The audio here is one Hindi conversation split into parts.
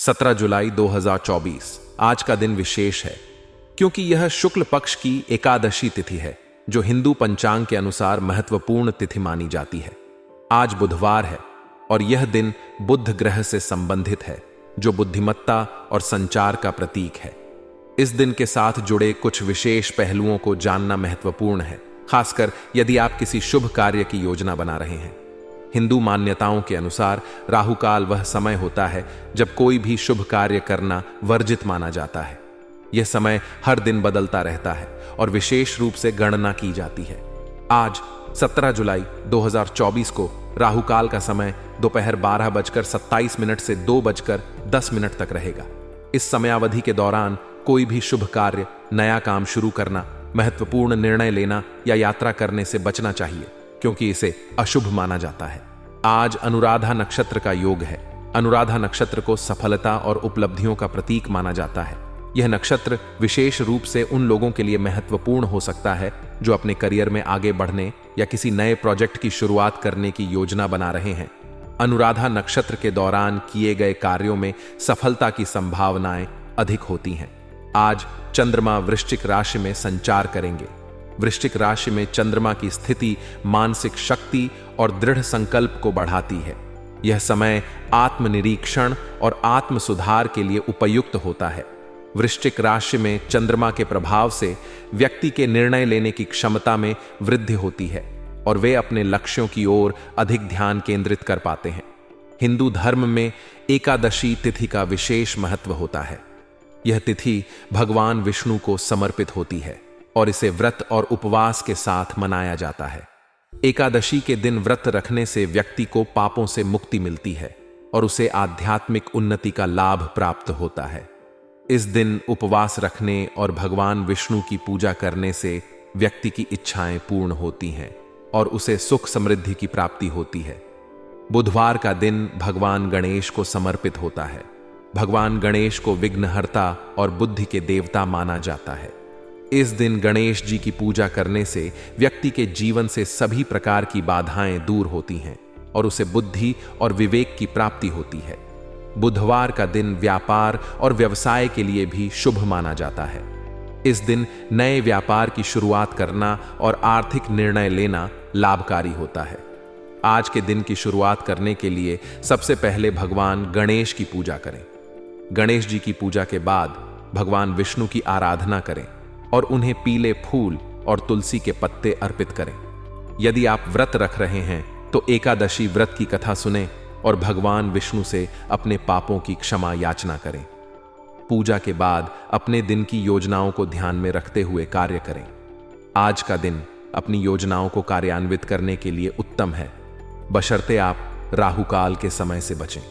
17 जुलाई 2024 आज का दिन विशेष है क्योंकि यह शुक्ल पक्ष की एकादशी तिथि है जो हिंदू पंचांग के अनुसार महत्वपूर्ण तिथि मानी जाती है। आज बुधवार है और यह दिन बुध ग्रह से संबंधित है जो बुद्धिमत्ता और संचार का प्रतीक है। इस दिन के साथ जुड़े कुछ विशेष पहलुओं को जानना महत्वपूर्ण है, खासकर यदि आप किसी शुभ कार्य की योजना बना रहे हैं। हिंदू मान्यताओं के अनुसार राहुकाल वह समय होता है जब कोई भी शुभ कार्य करना वर्जित माना जाता है। यह समय हर दिन बदलता रहता है और विशेष रूप से गणना की जाती है। आज 17 जुलाई 2024 को राहुकाल का समय दोपहर 12:27 से 2:10 तक रहेगा। इस समयावधि के दौरान कोई भी शुभ कार्य, नया काम शुरू करना, महत्वपूर्ण निर्णय लेना या यात्रा करने से बचना चाहिए क्योंकि इसे अशुभ माना जाता है। आज अनुराधा नक्षत्र का योग है। अनुराधा नक्षत्र को सफलता और उपलब्धियों का प्रतीक माना जाता है। यह नक्षत्र विशेष रूप से उन लोगों के लिए महत्वपूर्ण हो सकता है जो अपने करियर में आगे बढ़ने या किसी नए प्रोजेक्ट की शुरुआत करने की योजना बना रहे हैं। अनुराधा नक्षत्र के दौरान किए गए कार्यों में सफलता की संभावनाएं अधिक होती हैं। आज चंद्रमा वृश्चिक राशि में संचार करेंगे। वृश्चिक राशि में चंद्रमा की स्थिति मानसिक शक्ति और दृढ़ संकल्प को बढ़ाती है। यह समय आत्मनिरीक्षण और आत्म सुधार के लिए उपयुक्त होता है। वृश्चिक राशि में चंद्रमा के प्रभाव से व्यक्ति के निर्णय लेने की क्षमता में वृद्धि होती है और वे अपने लक्ष्यों की ओर अधिक ध्यान केंद्रित कर पाते हैं। हिंदू धर्म में एकादशी तिथि का विशेष महत्व होता है। यह तिथि भगवान विष्णु को समर्पित होती है और इसे व्रत और उपवास के साथ मनाया जाता है। एकादशी के दिन व्रत रखने से व्यक्ति को पापों से मुक्ति मिलती है और उसे आध्यात्मिक उन्नति का लाभ प्राप्त होता है। इस दिन उपवास रखने और भगवान विष्णु की पूजा करने से व्यक्ति की इच्छाएं पूर्ण होती हैं और उसे सुख समृद्धि की प्राप्ति होती है। बुधवार का दिन भगवान गणेश को समर्पित होता है। भगवान गणेश को विघ्नहर्ता और बुद्धि के देवता माना जाता है। इस दिन गणेश जी की पूजा करने से व्यक्ति के जीवन से सभी प्रकार की बाधाएं दूर होती हैं और उसे बुद्धि और विवेक की प्राप्ति होती है। बुधवार का दिन व्यापार और व्यवसाय के लिए भी शुभ माना जाता है। इस दिन नए व्यापार की शुरुआत करना और आर्थिक निर्णय लेना लाभकारी होता है। आज के दिन की शुरुआत करने के लिए सबसे पहले भगवान गणेश की पूजा करें। गणेश जी की पूजा के बाद भगवान विष्णु की आराधना करें और उन्हें पीले फूल और तुलसी के पत्ते अर्पित करें। यदि आप व्रत रख रहे हैं तो एकादशी व्रत की कथा सुनें और भगवान विष्णु से अपने पापों की क्षमा याचना करें। पूजा के बाद अपने दिन की योजनाओं को ध्यान में रखते हुए कार्य करें। आज का दिन अपनी योजनाओं को कार्यान्वित करने के लिए उत्तम है, बशर्ते आप राहुकाल के समय से बचें।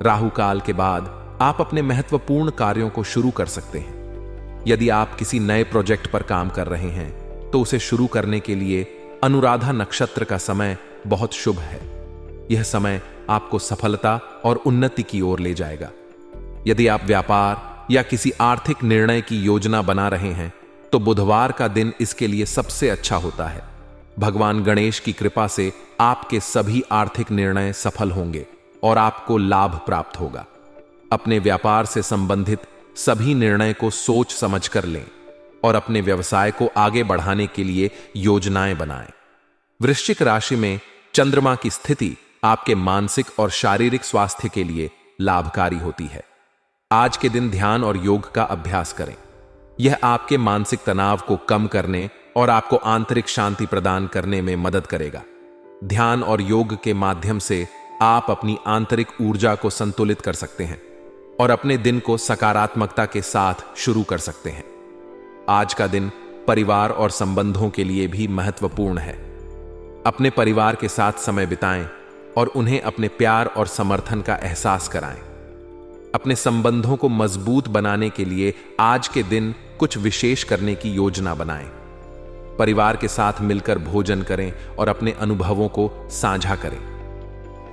राहुकाल के बाद आप अपने महत्वपूर्ण कार्यों को शुरू कर सकते हैं। यदि आप किसी नए प्रोजेक्ट पर काम कर रहे हैं तो उसे शुरू करने के लिए अनुराधा नक्षत्र का समय बहुत शुभ है। यह समय आपको सफलता और उन्नति की ओर ले जाएगा। यदि आप व्यापार या किसी आर्थिक निर्णय की योजना बना रहे हैं तो बुधवार का दिन इसके लिए सबसे अच्छा होता है। भगवान गणेश की कृपा से आपके सभी आर्थिक निर्णय सफल होंगे और आपको लाभ प्राप्त होगा। अपने व्यापार से संबंधित सभी निर्णय को सोच समझकर लें और अपने व्यवसाय को आगे बढ़ाने के लिए योजनाएं बनाएं। वृश्चिक राशि में चंद्रमा की स्थिति आपके मानसिक और शारीरिक स्वास्थ्य के लिए लाभकारी होती है। आज के दिन ध्यान और योग का अभ्यास करें। यह आपके मानसिक तनाव को कम करने और आपको आंतरिक शांति प्रदान करने में मदद करेगा। ध्यान और योग के माध्यम से आप अपनी आंतरिक ऊर्जा को संतुलित कर सकते हैं और अपने दिन को सकारात्मकता के साथ शुरू कर सकते हैं। आज का दिन परिवार और संबंधों के लिए भी महत्वपूर्ण है। अपने परिवार के साथ समय बिताएं और उन्हें अपने प्यार और समर्थन का एहसास कराएं। अपने संबंधों को मजबूत बनाने के लिए आज के दिन कुछ विशेष करने की योजना बनाएं। परिवार के साथ मिलकर भोजन करें और अपने अनुभवों को साझा करें।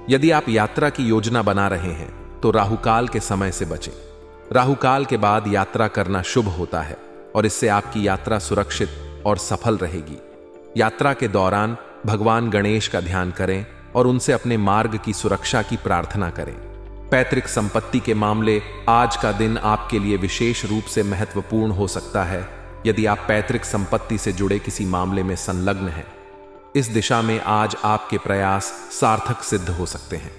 यदि आप यात्रा की योजना बना रहे हैं तो राहुकाल के समय से बचें। राहुकाल के बाद यात्रा करना शुभ होता है और इससे आपकी यात्रा सुरक्षित और सफल रहेगी। यात्रा के दौरान भगवान गणेश का ध्यान करें और उनसे अपने मार्ग की सुरक्षा की प्रार्थना करें। पैतृक संपत्ति के मामले, आज का दिन आपके लिए विशेष रूप से महत्वपूर्ण हो सकता है यदि आप पैतृक संपत्ति से जुड़े किसी मामले में संलग्न हैं। इस दिशा में आज आपके प्रयास सार्थक सिद्ध हो सकते हैं।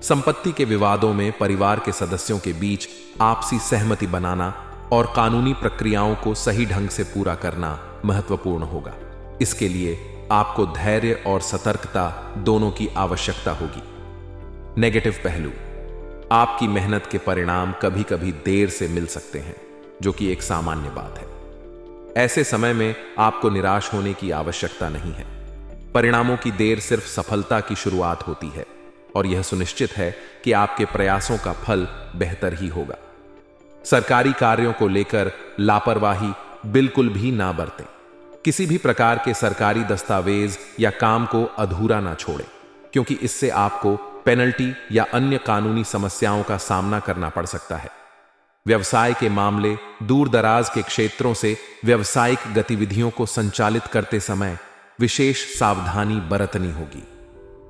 संपत्ति के विवादों में परिवार के सदस्यों के बीच आपसी सहमति बनाना और कानूनी प्रक्रियाओं को सही ढंग से पूरा करना महत्वपूर्ण होगा। इसके लिए आपको धैर्य और सतर्कता दोनों की आवश्यकता होगी। नेगेटिव पहलू, आपकी मेहनत के परिणाम कभी कभी देर से मिल सकते हैं, जो कि एक सामान्य बात है। ऐसे समय में आपको निराश होने की आवश्यकता नहीं है। परिणामों की देर सिर्फ सफलता की शुरुआत होती है और यह सुनिश्चित है कि आपके प्रयासों का फल बेहतर ही होगा। सरकारी कार्यों को लेकर लापरवाही बिल्कुल भी ना बरतें। किसी भी प्रकार के सरकारी दस्तावेज या काम को अधूरा ना छोड़ें, क्योंकि इससे आपको पेनल्टी या अन्य कानूनी समस्याओं का सामना करना पड़ सकता है। व्यवसाय के मामले, दूर दराज के क्षेत्रों से व्यावसायिक गतिविधियों को संचालित करते समय विशेष सावधानी बरतनी होगी।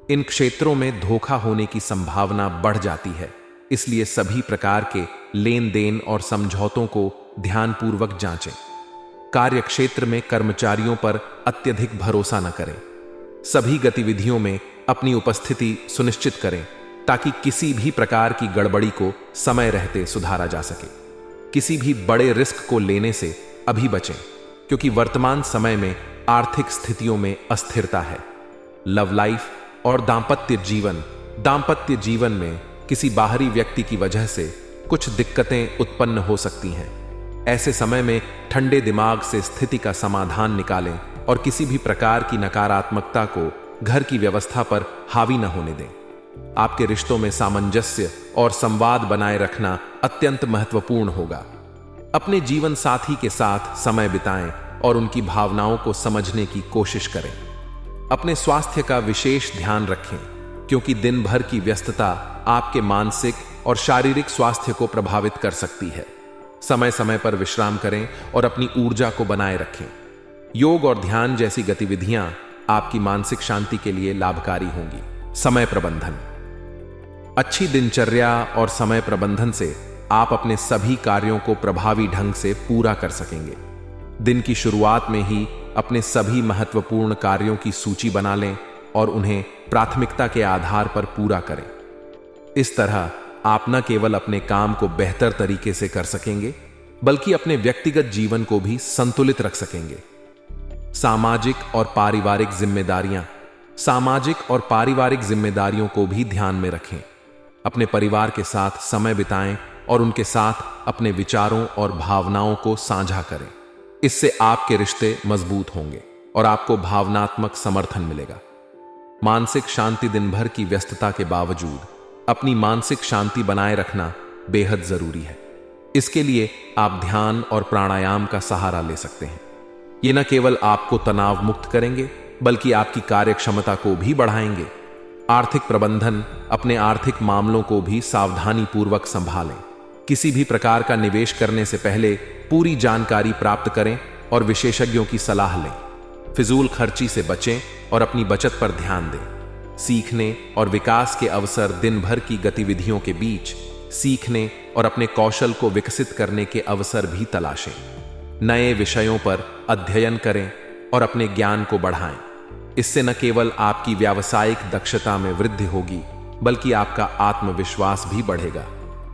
इन क्षेत्रों में धोखा होने की संभावना बढ़ जाती है, इसलिए सभी प्रकार के लेन देन और समझौतों को ध्यानपूर्वक जांचें। कार्य क्षेत्र में कर्मचारियों पर अत्यधिक भरोसा न करें। सभी गतिविधियों में अपनी उपस्थिति सुनिश्चित करें ताकि किसी भी प्रकार की गड़बड़ी को समय रहते सुधारा जा सके। किसी भी बड़े रिस्क को लेने से अभी बचें, क्योंकि वर्तमान समय में आर्थिक स्थितियों में अस्थिरता है। लव लाइफ और दांपत्य जीवन में किसी बाहरी व्यक्ति की वजह से कुछ दिक्कतें उत्पन्न हो सकती हैं। ऐसे समय में ठंडे दिमाग से स्थिति का समाधान निकालें और किसी भी प्रकार की नकारात्मकता को घर की व्यवस्था पर हावी न होने दें। आपके रिश्तों में सामंजस्य और संवाद बनाए रखना अत्यंत महत्वपूर्ण होगा। अपने जीवन साथी के साथ समय बिताएं और उनकी भावनाओं को समझने की कोशिश करें। अपने स्वास्थ्य का विशेष ध्यान रखें, क्योंकि दिन भर की व्यस्तता आपके मानसिक और शारीरिक स्वास्थ्य को प्रभावित कर सकती है। समय समय पर विश्राम करें और अपनी ऊर्जा को बनाए रखें। योग और ध्यान जैसी गतिविधियां आपकी मानसिक शांति के लिए लाभकारी होंगी। समय प्रबंधन, अच्छी दिनचर्या और समय प्रबंधन से आप अपने सभी कार्यों को प्रभावी ढंग से पूरा कर सकेंगे। दिन की शुरुआत में ही अपने सभी महत्वपूर्ण कार्यों की सूची बना लें और उन्हें प्राथमिकता के आधार पर पूरा करें। इस तरह आप न केवल अपने काम को बेहतर तरीके से कर सकेंगे, बल्कि अपने व्यक्तिगत जीवन को भी संतुलित रख सकेंगे। सामाजिक और पारिवारिक जिम्मेदारियों को भी ध्यान में रखें। अपने परिवार के साथ समय बिताएं और उनके साथ अपने विचारों और भावनाओं को साझा करें। इससे आपके रिश्ते मजबूत होंगे और आपको भावनात्मक समर्थन मिलेगा। मानसिक शांति, दिन भर की व्यस्तता के बावजूद अपनी मानसिक शांति बनाए रखना बेहद जरूरी है। इसके लिए आप ध्यान और प्राणायाम का सहारा ले सकते हैं। ये न केवल आपको तनाव मुक्त करेंगे, बल्कि आपकी कार्यक्षमता को भी बढ़ाएंगे। आर्थिक प्रबंधन, अपने आर्थिक मामलों को भी सावधानी पूर्वक संभालें। किसी भी प्रकार का निवेश करने से पहले पूरी जानकारी प्राप्त करें और विशेषज्ञों की सलाह लें। फिजूल खर्ची से बचें और अपनी बचत पर ध्यान दें। सीखने और विकास के अवसर, दिन भर की गतिविधियों के बीच सीखने और अपने कौशल को विकसित करने के अवसर भी तलाशें। नए विषयों पर अध्ययन करें और अपने ज्ञान को बढ़ाएं। इससे न केवल आपकी व्यावसायिक दक्षता में वृद्धि होगी, बल्कि आपका आत्मविश्वास भी बढ़ेगा।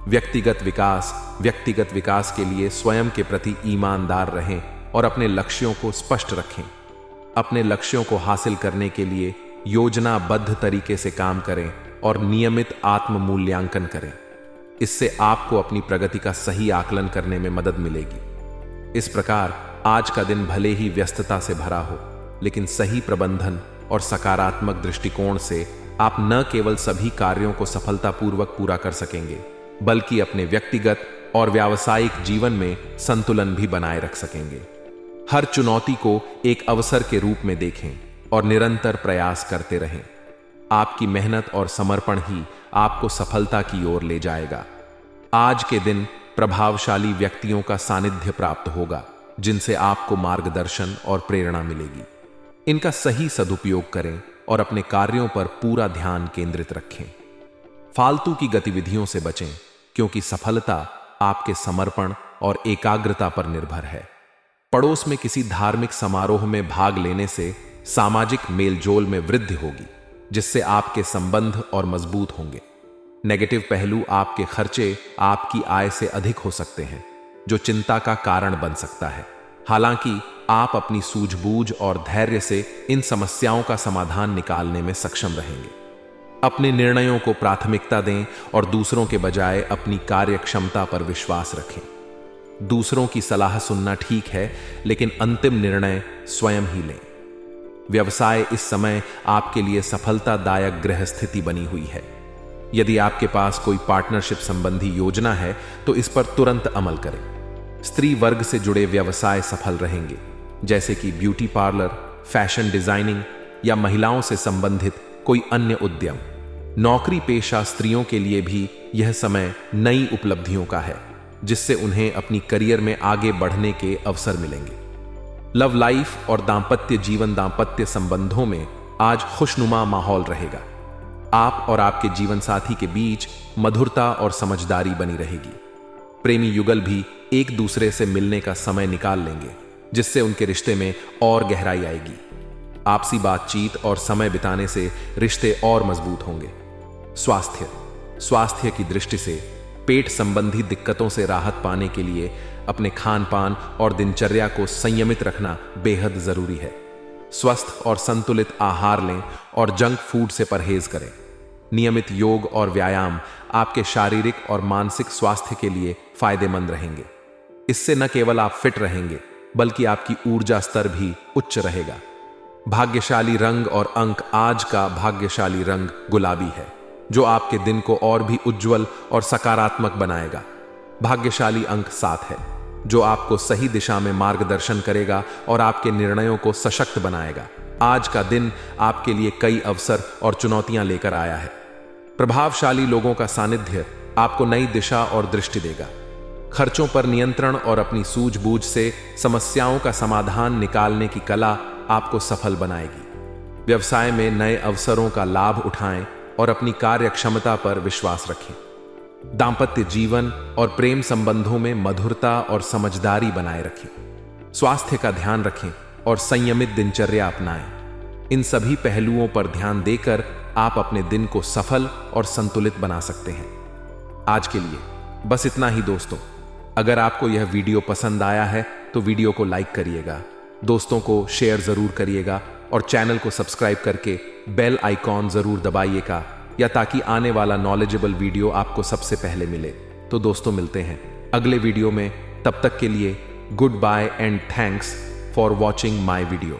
व्यक्तिगत विकास के लिए स्वयं के प्रति ईमानदार रहें और अपने लक्ष्यों को स्पष्ट रखें। अपने लक्ष्यों को हासिल करने के लिए योजनाबद्ध तरीके से काम करें और नियमित आत्म मूल्यांकन करें। इससे आपको अपनी प्रगति का सही आकलन करने में मदद मिलेगी। इस प्रकार आज का दिन भले ही व्यस्तता से भरा हो, लेकिन सही प्रबंधन और सकारात्मक दृष्टिकोण से आप न केवल सभी कार्यों को सफलतापूर्वक पूरा कर सकेंगे, बल्कि अपने व्यक्तिगत और व्यावसायिक जीवन में संतुलन भी बनाए रख सकेंगे। हर चुनौती को एक अवसर के रूप में देखें और निरंतर प्रयास करते रहें। आपकी मेहनत और समर्पण ही आपको सफलता की ओर ले जाएगा। आज के दिन प्रभावशाली व्यक्तियों का सानिध्य प्राप्त होगा, जिनसे आपको मार्गदर्शन और प्रेरणा मिलेगी। इनका सही सदुपयोग करें और अपने कार्यों पर पूरा ध्यान केंद्रित रखें। फालतू की गतिविधियों से बचें, क्योंकि सफलता आपके समर्पण और एकाग्रता पर निर्भर है। पड़ोस में किसी धार्मिक समारोह में भाग लेने से सामाजिक मेलजोल में वृद्धि होगी, जिससे आपके संबंध और मजबूत होंगे। नेगेटिव पहलू आपके खर्चे आपकी आय से अधिक हो सकते हैं, जो चिंता का कारण बन सकता है। हालांकि आप अपनी सूझबूझ और धैर्य से इन समस्याओं का समाधान निकालने में सक्षम रहेंगे। अपने निर्णयों को प्राथमिकता दें और दूसरों के बजाय अपनी कार्यक्षमता पर विश्वास रखें। दूसरों की सलाह सुनना ठीक है, लेकिन अंतिम निर्णय स्वयं ही लें। व्यवसाय इस समय आपके लिए सफलतादायक ग्रह स्थिति बनी हुई है। यदि आपके पास कोई पार्टनरशिप संबंधी योजना है तो इस पर तुरंत अमल करें। स्त्री वर्ग से जुड़े व्यवसाय सफल रहेंगे, जैसे कि ब्यूटी पार्लर, फैशन डिजाइनिंग या महिलाओं से संबंधित कोई अन्य उद्यम। नौकरी पेशा स्त्रियों के लिए भी यह समय नई उपलब्धियों का है, जिससे उन्हें अपनी करियर में आगे बढ़ने के अवसर मिलेंगे। लव लाइफ और दांपत्य संबंधों में आज खुशनुमा माहौल रहेगा। आप और आपके जीवन साथी के बीच मधुरता और समझदारी बनी रहेगी। प्रेमी युगल भी एक दूसरे से मिलने का समय निकाल लेंगे, जिससे उनके रिश्ते में और गहराई आएगी। आपसी बातचीत और समय बिताने से रिश्ते और मजबूत होंगे। स्वास्थ्य की दृष्टि से पेट संबंधी दिक्कतों से राहत पाने के लिए अपने खान पान और दिनचर्या को संयमित रखना बेहद जरूरी है। स्वस्थ और संतुलित आहार लें और जंक फूड से परहेज करें। नियमित योग और व्यायाम आपके शारीरिक और मानसिक स्वास्थ्य के लिए फायदेमंद रहेंगे। इससे न केवल आप फिट रहेंगे, बल्कि आपकी ऊर्जा स्तर भी उच्च रहेगा। भाग्यशाली रंग और अंक आज का भाग्यशाली रंग गुलाबी है, जो आपके दिन को और भी उज्जवल और सकारात्मक बनाएगा। भाग्यशाली अंक 7 है, जो आपको सही दिशा में मार्गदर्शन करेगा और आपके निर्णयों को सशक्त बनाएगा। आज का दिन आपके लिए कई अवसर और चुनौतियां लेकर आया है। प्रभावशाली लोगों का सानिध्य आपको नई दिशा और दृष्टि देगा। खर्चों पर नियंत्रण और अपनी सूझबूझ से समस्याओं का समाधान निकालने की कला आपको सफल बनाएगी। व्यवसाय में नए अवसरों का लाभ उठाएं और अपनी कार्यक्षमता पर विश्वास रखें। दांपत्य जीवन और प्रेम संबंधों में मधुरता और समझदारी बनाए रखें। स्वास्थ्य का ध्यान रखें और संयमित दिनचर्या अपनाएं। इन सभी पहलुओं पर ध्यान देकर आप अपने दिन को सफल और संतुलित बना सकते हैं। आज के लिए बस इतना ही दोस्तों। अगर आपको यह वीडियो पसंद आया है तो वीडियो को लाइक करिएगा, दोस्तों को शेयर जरूर करिएगा और चैनल को सब्सक्राइब करके बेल आइकॉन जरूर दबाइएगा, या ताकि आने वाला नॉलेजेबल वीडियो आपको सबसे पहले मिले। तो दोस्तों मिलते हैं अगले वीडियो में। तब तक के लिए good bye and thanks for watching my video.